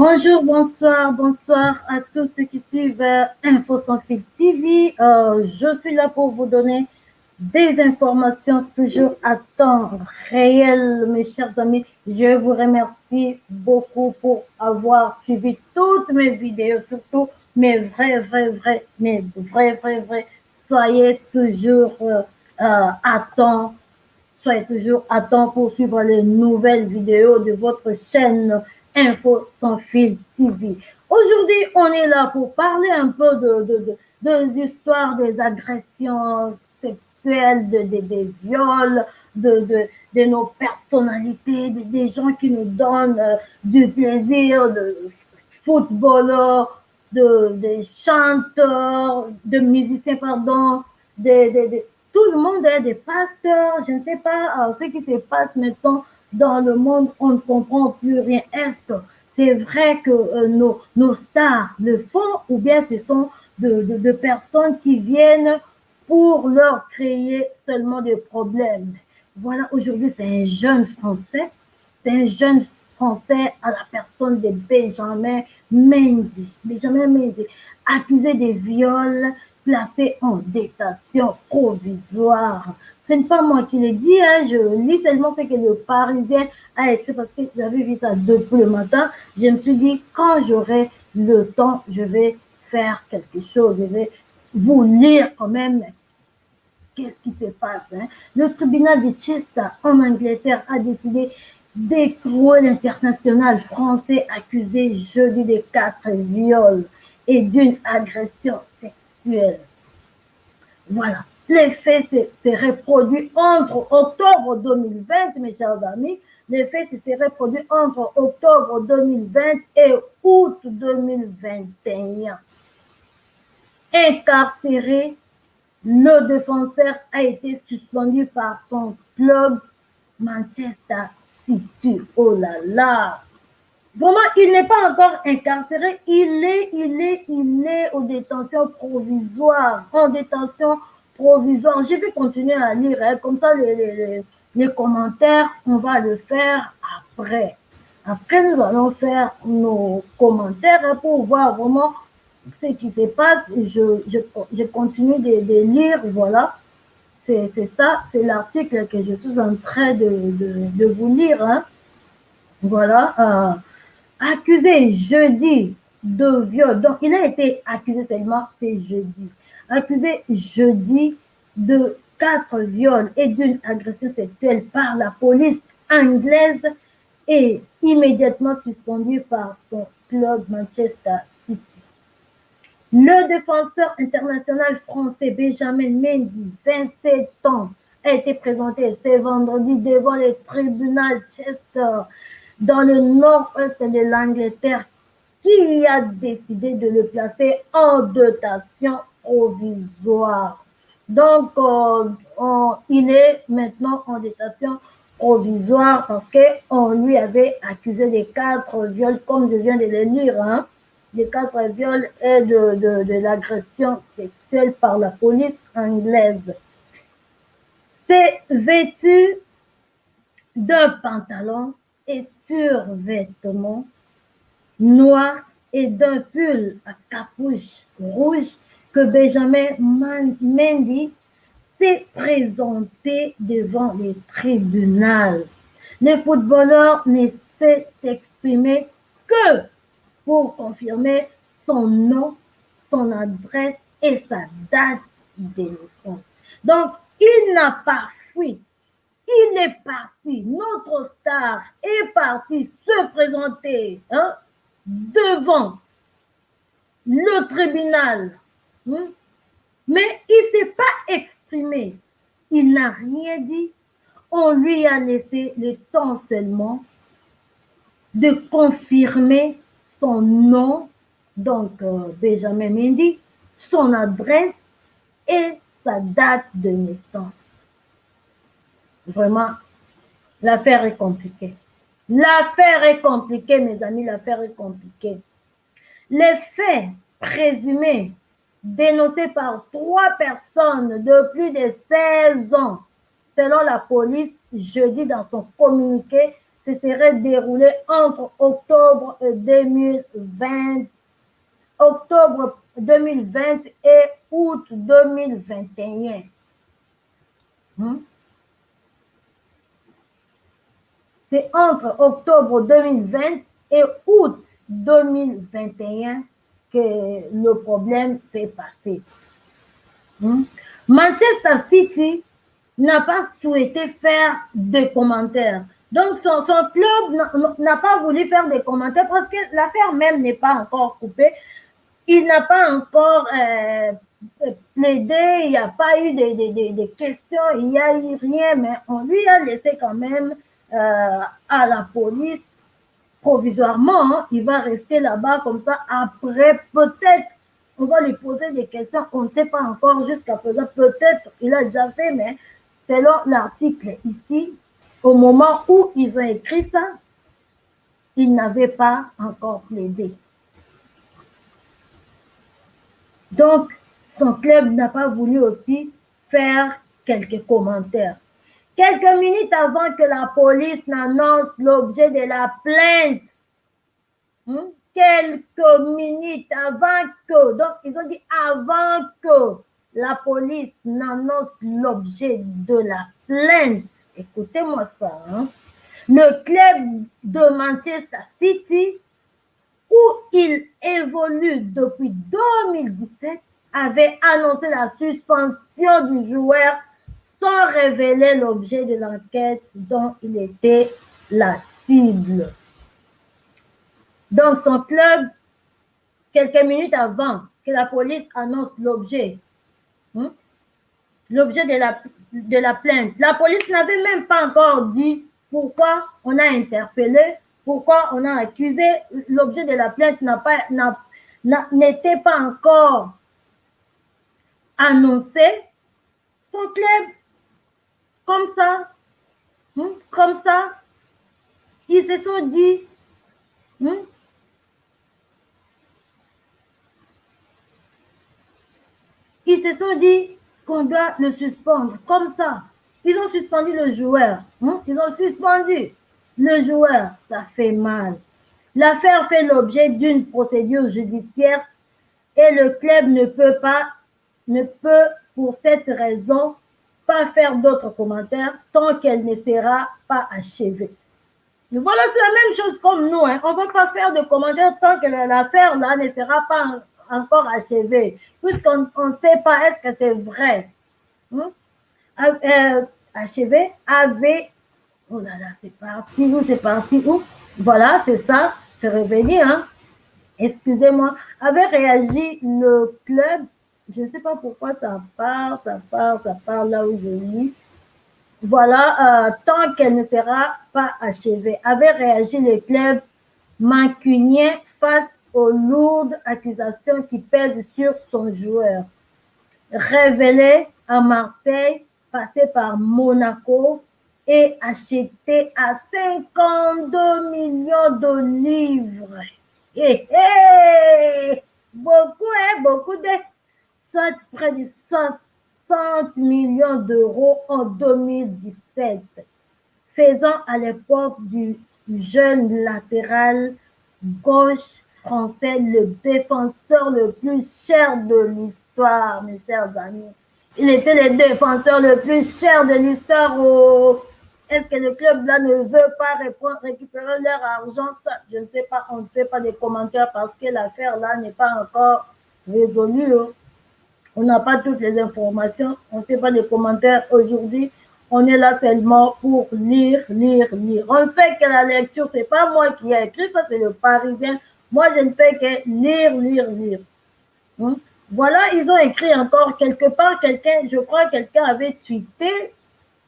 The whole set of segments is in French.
Bonjour, bonsoir, bonsoir à tous ceux qui suivent Info Sans Fil TV. Je suis là pour vous donner des informations toujours à temps réel, mes chers amis. Je vous remercie beaucoup pour avoir suivi toutes mes vidéos, surtout mes vrais. Soyez toujours à temps. Soyez toujours à temps pour suivre les nouvelles vidéos de votre chaîne Info Sans Fil TV. Aujourd'hui, on est là pour parler un peu de l'histoire des agressions sexuelles, des viols, de nos personnalités, des gens qui nous donnent du plaisir, de footballeurs, de chanteurs, de musiciens, pardon, tout le monde est des pasteurs, je ne sais pas ce qui se passe maintenant dans le monde, on ne comprend plus rien. Est-ce que c'est vrai que nos stars le font ou bien ce sont de personnes qui viennent pour leur créer seulement des problèmes? Voilà, aujourd'hui, c'est un jeune Français à la personne de Benjamin Mendy. Benjamin Mendy, accusé de viol, placé en détention provisoire. Ce n'est pas moi qui l'ai dit, hein, je lis seulement ce que le Parisien a écrit parce que j'avais vu ça depuis le matin. Je me suis dit, quand j'aurai le temps, je vais faire quelque chose, je vais vous lire quand même qu'est-ce qui se passe. Hein. Le tribunal de Chester en Angleterre a décidé d'écrouer l'international français accusé jeudi de 4 viols et d'une agression sexuelle. Voilà. Les faits se reproduisent entre octobre 2020, mes chers amis. Les faits se reproduisent entre octobre 2020 et août 2021. Incarcéré, le défenseur a été suspendu par son club Manchester City. Oh là là! Vraiment, il n'est pas encore incarcéré, il est en détention provisoire, Je vais continuer à lire, hein, comme ça les commentaires, on va le faire après. Après, nous allons faire nos commentaires hein, pour voir vraiment ce qui se passe. Je continue de lire, voilà. C'est ça, c'est l'article que je suis en train de vous lire. Hein. Voilà. Accusé jeudi de viol. Donc, il a été accusé seulement, c'est jeudi. Accusé jeudi de 4 viols et d'une agression sexuelle par la police anglaise et immédiatement suspendu par son club Manchester City. Le défenseur international français Benjamin Mendy, 27 ans, a été présenté ce vendredi devant le tribunal Chester dans le nord-est de l'Angleterre qui a décidé de le placer en détention provisoire. Donc, il est maintenant en détention provisoire parce qu'on lui avait accusé de 4 viols, comme je viens de le lire, hein, de 4 viols et de l'agression sexuelle par la police anglaise. C'est vêtu d'un pantalon et survêtement noir et d'un pull à capuche rouge que Benjamin Mendy s'est présenté devant le tribunal. Le footballeur ne s'est exprimé que pour confirmer son nom, son adresse et sa date de naissance. Donc, il n'a pas fui. Il est parti, notre star est parti se présenter hein, devant le tribunal. Hein, mais il ne s'est pas exprimé. Il n'a rien dit. On lui a laissé le temps seulement de confirmer son nom, donc Benjamin Mendy, son adresse et sa date de naissance. Vraiment, l'affaire est compliquée. L'affaire est compliquée, mes amis, l'affaire est compliquée. Les faits présumés dénoncés par 3 personnes de plus de 16 ans, selon la police, jeudi dans son communiqué, se serait déroulé entre octobre 2020 et août 2021. C'est entre octobre 2020 et août 2021 que le problème s'est passé. Manchester City n'a pas souhaité faire de commentaires. Donc, son club n'a pas voulu faire des commentaires parce que l'affaire même n'est pas encore coupée. Il n'a pas encore plaidé, il n'y a pas eu de questions, il n'y a eu rien, mais on lui a laissé quand même à la police provisoirement. Hein, il va rester là-bas comme ça. Après, peut-être, on va lui poser des questions. On ne sait pas encore jusqu'à présent. Peut-être il a déjà fait, mais selon l'article ici, au moment où ils ont écrit ça, ils n'avaient pas encore plaidé. Donc, son club n'a pas voulu aussi faire quelques commentaires. Quelques minutes avant que la police n'annonce l'objet de la plainte, quelques minutes avant que, donc ils ont dit avant que la police n'annonce l'objet de la plainte, écoutez-moi ça, le club de Manchester City, où il évolue depuis 2017, avait annoncé la suspension du joueur sans révéler l'objet de l'enquête dont il était la cible. Donc, son club, quelques minutes avant que la police annonce l'objet de la plainte, la police n'avait même pas encore dit pourquoi on a interpellé, pourquoi on a accusé. L'objet de la plainte n'était pas encore annoncé. Son club, comme ça, ils se sont dit, qu'on doit le suspendre, comme ça. Ils ont suspendu le joueur. Ça fait mal. L'affaire fait l'objet d'une procédure judiciaire et le club ne peut pour cette raison pas faire d'autres commentaires tant qu'elle ne sera pas achevée. Voilà, c'est la même chose comme nous. On ne va pas faire de commentaires tant que l'affaire là ne sera pas encore achevée, puisqu'on ne sait pas est-ce que c'est vrai. Achevé, oh là là, c'est parti où? Voilà, c'est ça, c'est revenu, excusez-moi, avait réagi le club, je ne sais pas pourquoi ça part là où je lis. Voilà, tant qu'elle ne sera pas achevée, avait réagi le club mancunien face aux lourdes accusations qui pèsent sur son joueur. Révélé à Marseille, passé par Monaco et acheté à 52 millions de livres. Beaucoup soit près de 60 millions d'euros en 2017, faisant à l'époque du jeune latéral gauche français le défenseur le plus cher de l'histoire, mes chers amis. Il était le défenseur le plus cher de l'histoire. Est-ce que le club là ne veut pas récupérer leur argent? Ça, je ne sais pas, on ne fait pas des commentaires parce que l'affaire là n'est pas encore résolue. On n'a pas toutes les informations, on ne fait pas de commentaires aujourd'hui. On est là seulement pour lire. On ne fait que la lecture, c'est pas moi qui ai écrit, ça c'est le Parisien. Moi, je ne fais que lire. Voilà, ils ont écrit encore quelque part, je crois quelqu'un avait tweeté,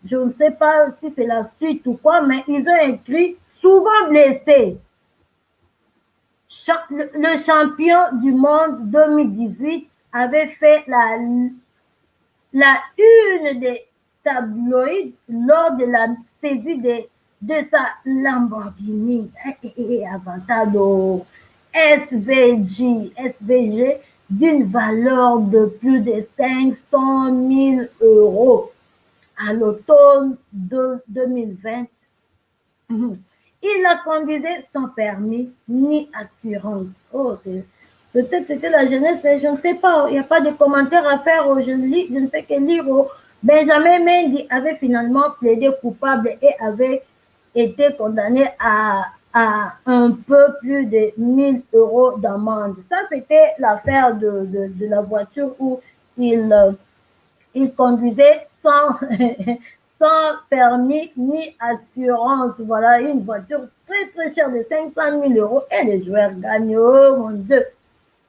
je ne sais pas si c'est la suite ou quoi, mais ils ont écrit souvent blessé. Le champion du monde 2018 avait fait la une des tabloïds lors de la saisie de sa Lamborghini Aventador SVG d'une valeur de plus de 500 000 euros à l'automne de 2020. Il la conduisait sans permis ni assurance. Oh, peut-être c'était la jeunesse, je ne sais pas. Il n'y a pas de commentaires à faire. Je ne fais que lire. Benjamin Mendy avait finalement plaidé coupable et avait été condamné à un peu plus de 1 000 € d'amende. Ça, c'était l'affaire de la voiture où il, euh, il conduisait sans, sans permis ni assurance. Voilà, une voiture très très chère de 500 000 € et les joueurs gagnent. Oh mon Dieu!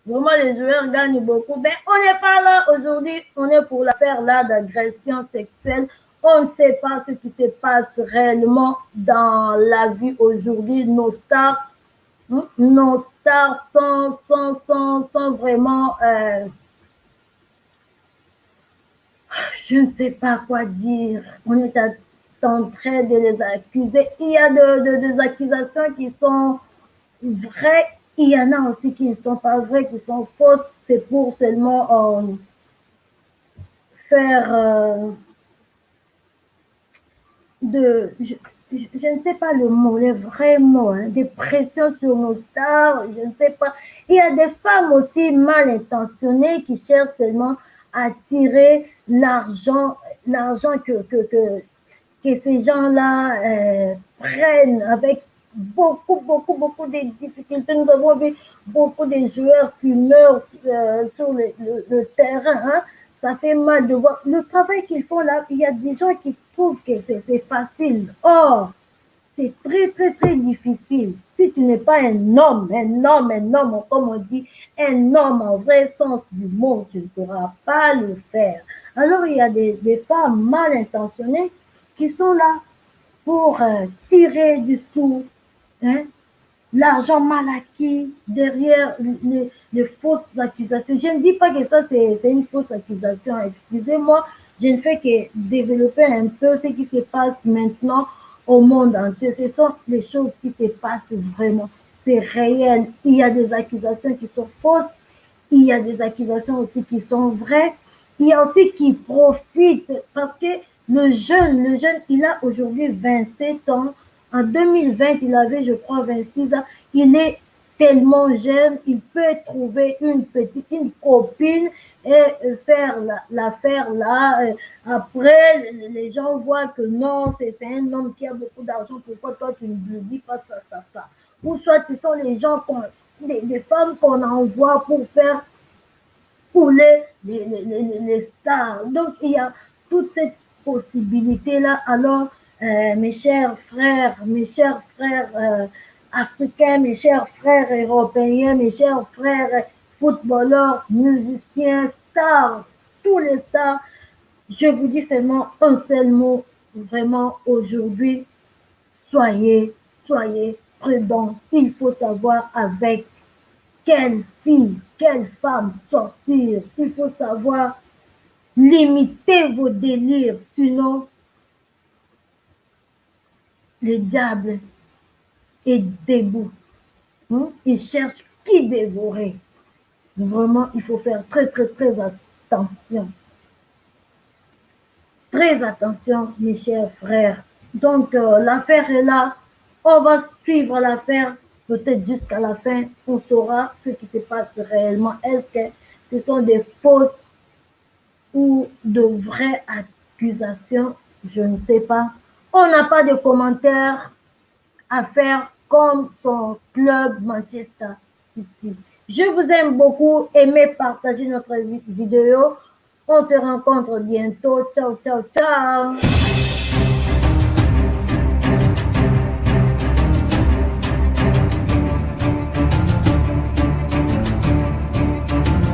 Vraiment, les joueurs gagnent beaucoup. Mais on n'est pas là aujourd'hui. On est pour l'affaire là d'agression sexuelle. On ne sait pas ce qui se passe réellement dans la vie aujourd'hui. Nos stars sont vraiment, je ne sais pas quoi dire. On est en train de les accuser. Il y a des accusations qui sont vraies. Il y en a aussi qui ne sont pas vraies, qui sont fausses. C'est pour seulement faire je ne sais pas le mot, les vrais mots, hein, des pressions sur nos stars, je ne sais pas. Il y a des femmes aussi mal intentionnées qui cherchent seulement à tirer l'argent que ces gens-là prennent avec beaucoup de difficultés. Nous avons vu beaucoup de joueurs qui meurent sur le terrain. Hein. Ça fait mal de voir le travail qu'ils font là. Il y a des gens qui trouvent que c'est facile. Or, c'est très, très, très difficile. Si tu n'es pas un homme, comme on dit, un homme en vrai sens du mot, tu ne pourras pas le faire. Alors, il y a des femmes mal intentionnées qui sont là pour tirer du sou, hein, l'argent mal acquis derrière les fausses accusations. Je ne dis pas que ça c'est une fausse accusation, excusez-moi, je ne fais que développer un peu ce qui se passe maintenant au monde entier. Ce sont les choses qui se passent vraiment, c'est réel. Il y a des accusations qui sont fausses, il y a des accusations aussi qui sont vraies, il y a aussi qui profitent parce que le jeune, il a aujourd'hui 27 ans. En 2020, il avait, je crois, 26 ans. Il est tellement jeune, il peut trouver une copine et faire l'affaire là. Après, les gens voient que non, c'est un homme qui a beaucoup d'argent. Pourquoi toi, tu ne lui dis pas ça? Ou soit ce sont les gens, des femmes qu'on envoie pour faire pour les stars. Donc, il y a toute cette possibilité-là. Alors, mes chers frères africains, mes chers frères européens, mes chers frères footballeurs, musiciens, stars, tous les stars, je vous dis seulement un seul mot, vraiment aujourd'hui, soyez prudents. Il faut savoir avec quelle fille, quelle femme sortir. Il faut savoir limiter vos délires, sinon le diable est debout. Il cherche qui dévorer. Vraiment, il faut faire très, très, très attention. Très attention, mes chers frères. Donc, l'affaire est là. On va suivre l'affaire peut-être jusqu'à la fin. On saura ce qui se passe réellement. Est-ce que ce sont des fausses ou de vraies accusations? Je ne sais pas. On n'a pas de commentaires à faire comme son club Manchester City. Je vous aime beaucoup. Aimez partager notre vidéo. On se rencontre bientôt. Ciao, ciao, ciao.